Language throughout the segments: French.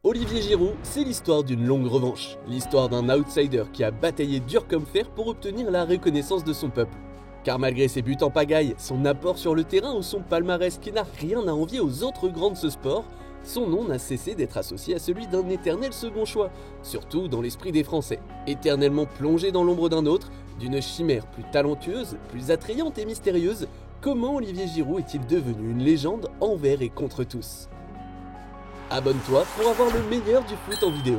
Olivier Giroud, c'est l'histoire d'une longue revanche, l'histoire d'un outsider qui a bataillé dur comme fer pour obtenir la reconnaissance de son peuple. Car malgré ses buts en pagaille, son apport sur le terrain ou son palmarès qui n'a rien à envier aux autres grands de ce sport, son nom n'a cessé d'être associé à celui d'un éternel second choix, surtout dans l'esprit des Français, éternellement plongé dans l'ombre d'un autre, d'une chimère plus talentueuse, plus attrayante et mystérieuse. Comment Olivier Giroud est-il devenu une légende envers et contre tous? Abonne-toi pour avoir le meilleur du foot en vidéo.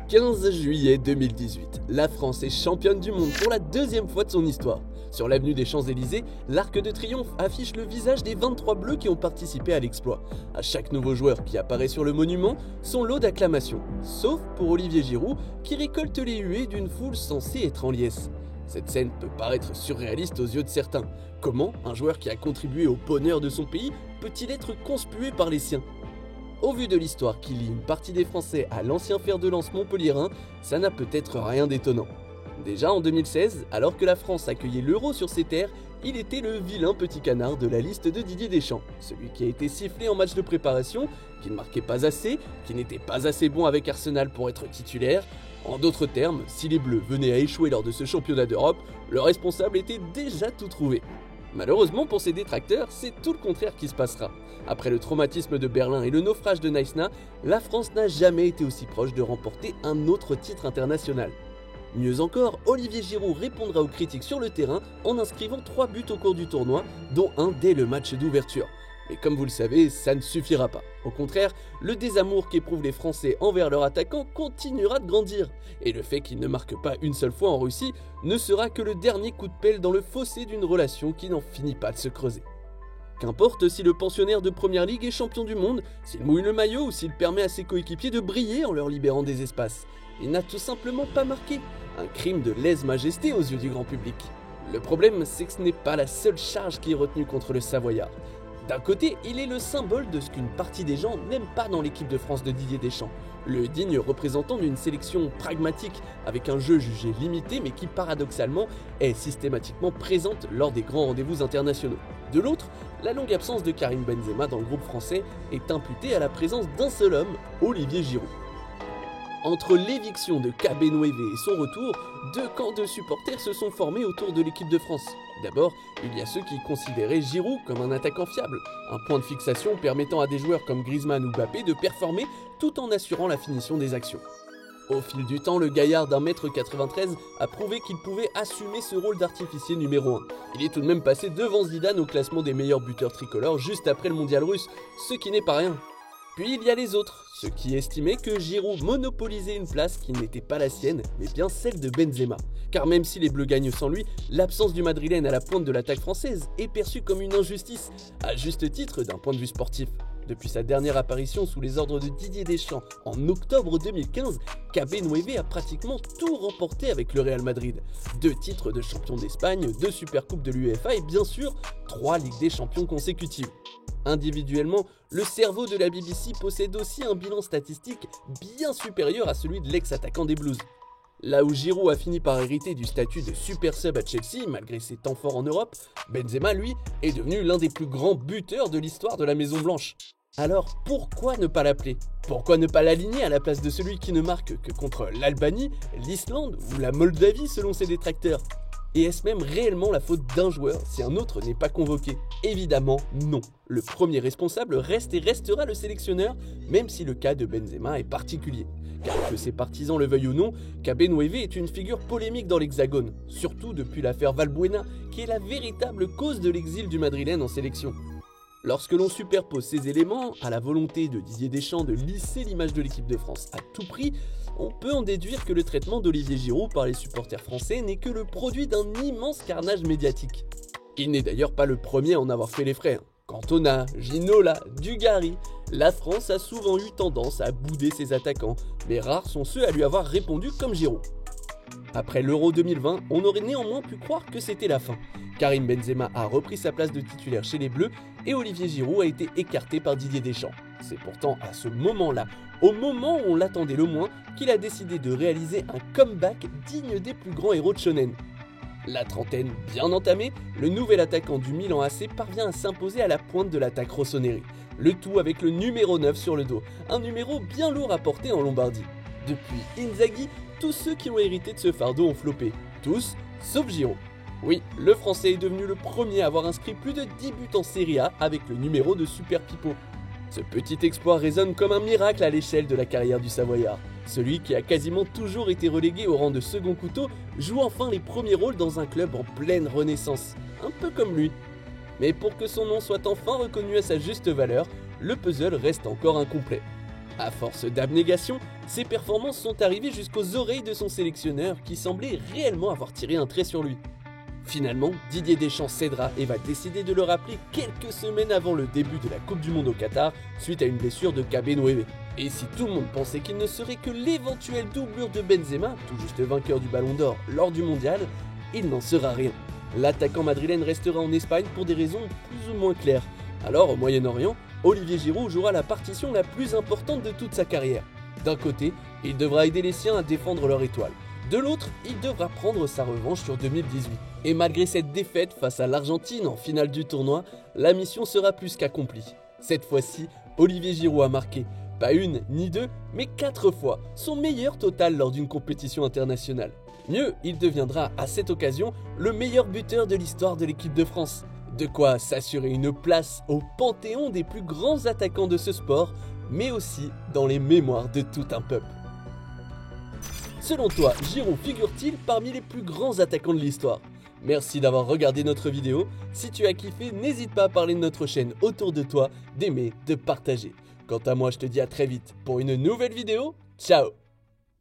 15 juillet 2018, la France est championne du monde pour la deuxième fois de son histoire. Sur l'avenue des Champs-Élysées, l'Arc de Triomphe affiche le visage des 23 Bleus qui ont participé à l'exploit. À chaque nouveau joueur qui apparaît sur le monument, son lot d'acclamations. Sauf pour Olivier Giroud, qui récolte les huées d'une foule censée être en liesse. Cette scène peut paraître surréaliste aux yeux de certains. Comment un joueur qui a contribué au bonheur de son pays peut-il être conspué par les siens? Au vu de l'histoire qui lie une partie des Français à l'ancien fer de lance montpelliérain, ça n'a peut-être rien d'étonnant. Déjà en 2016, alors que la France accueillait l'Euro sur ses terres, il était le vilain petit canard de la liste de Didier Deschamps. Celui qui a été sifflé en match de préparation, qui ne marquait pas assez, qui n'était pas assez bon avec Arsenal pour être titulaire. En d'autres termes, si les Bleus venaient à échouer lors de ce championnat d'Europe, le responsable était déjà tout trouvé. Malheureusement pour ses détracteurs, c'est tout le contraire qui se passera. Après le traumatisme de Berlin et le naufrage de Naïsna, la France n'a jamais été aussi proche de remporter un autre titre international. Mieux encore, Olivier Giroud répondra aux critiques sur le terrain en inscrivant 3 buts au cours du tournoi, dont un dès le match d'ouverture. Mais comme vous le savez, ça ne suffira pas. Au contraire, le désamour qu'éprouvent les Français envers leur attaquant continuera de grandir. Et le fait qu'il ne marque pas une seule fois en Russie ne sera que le dernier coup de pelle dans le fossé d'une relation qui n'en finit pas de se creuser. Qu'importe si le pensionnaire de Première Ligue est champion du monde, s'il mouille le maillot ou s'il permet à ses coéquipiers de briller en leur libérant des espaces. Il n'a tout simplement pas marqué. Un crime de lèse-majesté aux yeux du grand public. Le problème, c'est que ce n'est pas la seule charge qui est retenue contre le Savoyard. D'un côté, il est le symbole de ce qu'une partie des gens n'aiment pas dans l'équipe de France de Didier Deschamps. Le digne représentant d'une sélection pragmatique avec un jeu jugé limité mais qui paradoxalement est systématiquement présente lors des grands rendez-vous internationaux. De l'autre, la longue absence de Karim Benzema dans le groupe français est imputée à la présence d'un seul homme, Olivier Giroud. Entre l'éviction de Kabenouévé et son retour, 2 camps de supporters se sont formés autour de l'équipe de France. D'abord, il y a ceux qui considéraient Giroud comme un attaquant fiable, un point de fixation permettant à des joueurs comme Griezmann ou Mbappé de performer tout en assurant la finition des actions. Au fil du temps, le gaillard d'1,93 m a prouvé qu'il pouvait assumer ce rôle d'artificier numéro 1. Il est tout de même passé devant Zidane au classement des meilleurs buteurs tricolores juste après le mondial russe, ce qui n'est pas rien. Puis il y a les autres, ceux qui estimaient que Giroud monopolisait une place qui n'était pas la sienne, mais bien celle de Benzema. Car même si les Bleus gagnent sans lui, l'absence du Madrilène à la pointe de l'attaque française est perçue comme une injustice, à juste titre d'un point de vue sportif. Depuis sa dernière apparition sous les ordres de Didier Deschamps en octobre 2015, Kabenouévé a pratiquement tout remporté avec le Real Madrid. 2 titres de champion d'Espagne, 2 Supercoupes de l'UEFA et bien sûr 3 Ligues des Champions consécutives. Individuellement, le cerveau de la BBC possède aussi un bilan statistique bien supérieur à celui de l'ex-attaquant des Blues. Là où Giroud a fini par hériter du statut de super sub à Chelsea, malgré ses temps forts en Europe, Benzema, lui, est devenu l'un des plus grands buteurs de l'histoire de la Maison Blanche. Alors pourquoi ne pas l'appeler? Pourquoi ne pas l'aligner à la place de celui qui ne marque que contre l'Albanie, l'Islande ou la Moldavie selon ses détracteurs? Et est-ce même réellement la faute d'un joueur si un autre n'est pas convoqué? Évidemment non. Le premier responsable reste et restera le sélectionneur, même si le cas de Benzema est particulier. Car que ses partisans le veuillent ou non, Kabenouévé est une figure polémique dans l'Hexagone, surtout depuis l'affaire Valbuena, qui est la véritable cause de l'exil du Madrilène en sélection. Lorsque l'on superpose ces éléments à la volonté de Didier Deschamps de lisser l'image de l'équipe de France à tout prix, on peut en déduire que le traitement d'Olivier Giroud par les supporters français n'est que le produit d'un immense carnage médiatique. Il n'est d'ailleurs pas le premier à en avoir fait les frais. Cantona, Ginola, Dugarry, la France a souvent eu tendance à bouder ses attaquants, mais rares sont ceux à lui avoir répondu comme Giroud. Après l'Euro 2020, on aurait néanmoins pu croire que c'était la fin. Karim Benzema a repris sa place de titulaire chez les Bleus et Olivier Giroud a été écarté par Didier Deschamps. C'est pourtant à ce moment-là, au moment où on l'attendait le moins, qu'il a décidé de réaliser un comeback digne des plus grands héros de Shonen. La trentaine bien entamée, le nouvel attaquant du Milan AC parvient à s'imposer à la pointe de l'attaque rossoneri. Le tout avec le numéro 9 sur le dos, un numéro bien lourd à porter en Lombardie. Depuis Inzaghi, tous ceux qui ont hérité de ce fardeau ont floppé. Tous, sauf Giroud. Oui, le Français est devenu le premier à avoir inscrit plus de 10 buts en Serie A avec le numéro de Super Pipo. Ce petit exploit résonne comme un miracle à l'échelle de la carrière du Savoyard. Celui qui a quasiment toujours été relégué au rang de second couteau joue enfin les premiers rôles dans un club en pleine renaissance, un peu comme lui. Mais pour que son nom soit enfin reconnu à sa juste valeur, le puzzle reste encore incomplet. À force d'abnégation, ses performances sont arrivées jusqu'aux oreilles de son sélectionneur qui semblait réellement avoir tiré un trait sur lui. Finalement, Didier Deschamps cédera et va décider de le rappeler quelques semaines avant le début de la Coupe du Monde au Qatar suite à une blessure de KB9. Et si tout le monde pensait qu'il ne serait que l'éventuelle doublure de Benzema, tout juste vainqueur du Ballon d'Or lors du Mondial, il n'en sera rien. L'attaquant madrilène restera en Espagne pour des raisons plus ou moins claires. Alors au Moyen-Orient, Olivier Giroud jouera la partition la plus importante de toute sa carrière. D'un côté, il devra aider les siens à défendre leur étoile. De l'autre, il devra prendre sa revanche sur 2018. Et malgré cette défaite face à l'Argentine en finale du tournoi, la mission sera plus qu'accomplie. Cette fois-ci, Olivier Giroud a marqué, pas une ni deux, mais 4 fois, son meilleur total lors d'une compétition internationale. Mieux, il deviendra à cette occasion le meilleur buteur de l'histoire de l'équipe de France. De quoi s'assurer une place au panthéon des plus grands attaquants de ce sport, mais aussi dans les mémoires de tout un peuple. Selon toi, Giroud figure-t-il parmi les plus grands attaquants de l'histoire? Merci d'avoir regardé notre vidéo. Si tu as kiffé, n'hésite pas à parler de notre chaîne autour de toi, d'aimer, de partager. Quant à moi, je te dis à très vite pour une nouvelle vidéo. Ciao!